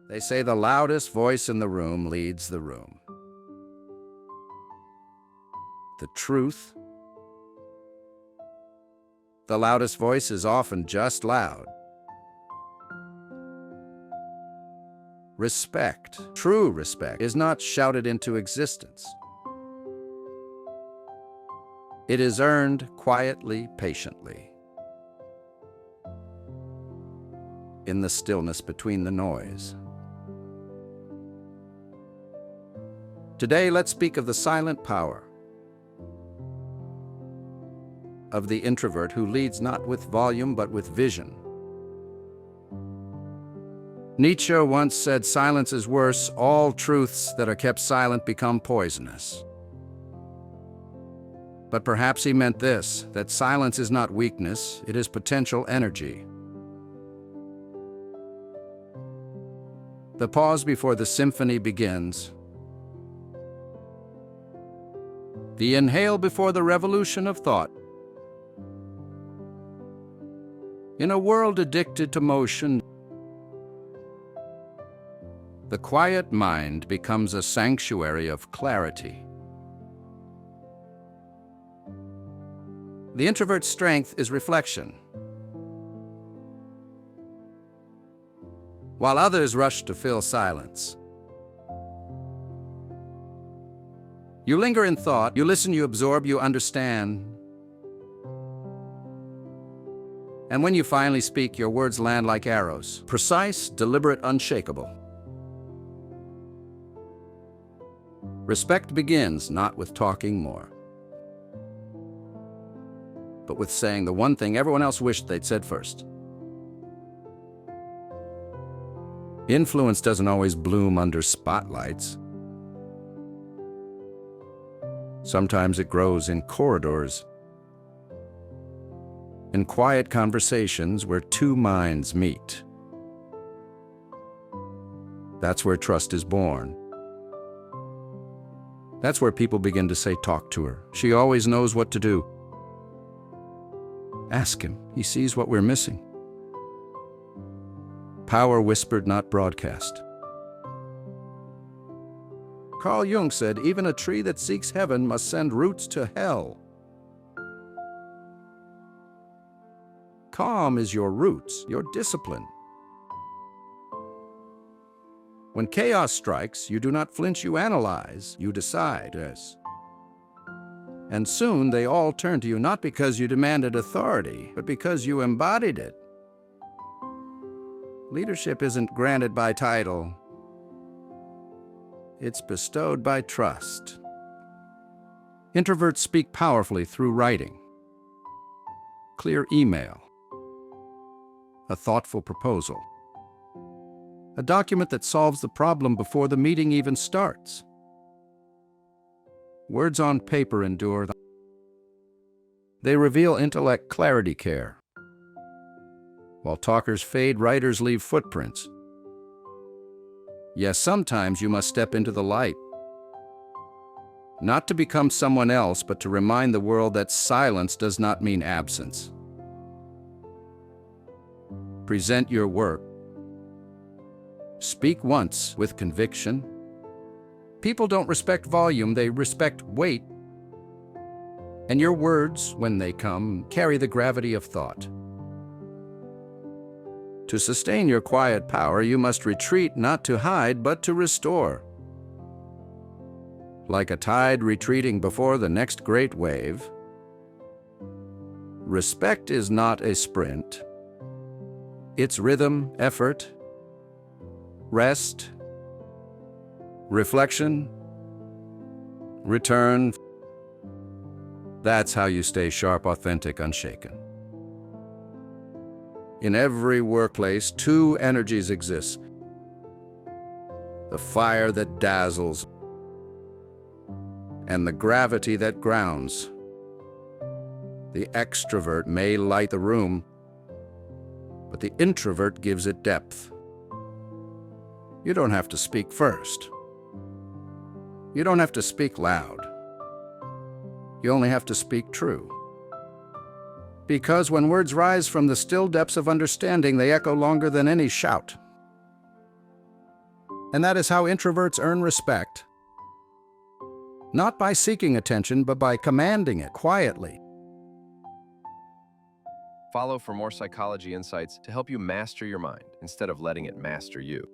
They say the loudest voice in the room leads the room. The truth? The loudest voice is often just loud. Respect, true respect, is not shouted into existence. It is earned quietly, patiently, in the stillness between the noise. Today, let's speak of the silent power of the introvert who leads not with volume but with vision. Nietzsche once said, "Silence is worse. All truths that are kept silent become poisonous." But perhaps he meant this, that silence is not weakness, it is potential energy. The pause before the symphony begins. The inhale before the revolution of thought. In a world addicted to motion, the quiet mind becomes a sanctuary of clarity. The introvert's strength is reflection. While others rush to fill silence, you linger in thought, you listen, you absorb, you understand. And when you finally speak, your words land like arrows, precise, deliberate, unshakable. Respect begins not with talking more, but with saying the one thing everyone else wished they'd said first. Influence doesn't always bloom under spotlights. Sometimes it grows in corridors, in quiet conversations where two minds meet. That's where trust is born. That's where people begin to say, "Talk to her. She always knows what to do. Ask him. He sees what we're missing." Power whispered, not broadcast. Carl Jung said, "Even a tree that seeks heaven must send roots to hell." Calm is your roots, your discipline. When chaos strikes, you do not flinch, you analyze, you decide. Yes. And soon they all turn to you, not because you demanded authority, but because you embodied it. Leadership isn't granted by title. It's bestowed by trust. Introverts speak powerfully through writing. Clear email. A thoughtful proposal. A document that solves the problem before the meeting even starts. Words on paper endure. They reveal intellect, clarity, care. While talkers fade, writers leave footprints. Yes, sometimes you must step into the light. Not to become someone else, but to remind the world that silence does not mean absence. Present your work. Speak once with conviction. People don't respect volume, they respect weight. And your words, when they come, carry the gravity of thought. To sustain your quiet power, you must retreat not to hide, but to restore. Like a tide retreating before the next great wave, respect is not a sprint. It's rhythm, effort, rest, reflection, return. That's how you stay sharp, authentic, unshaken. In every workplace, two energies exist. The fire that dazzles and the gravity that grounds. The extrovert may light the room, but the introvert gives it depth. You don't have to speak first. You don't have to speak loud. You only have to speak true. Because when words rise from the still depths of understanding, they echo longer than any shout. And that is how introverts earn respect. Not by seeking attention, but by commanding it quietly. Follow for more psychology insights to help you master your mind instead of letting it master you.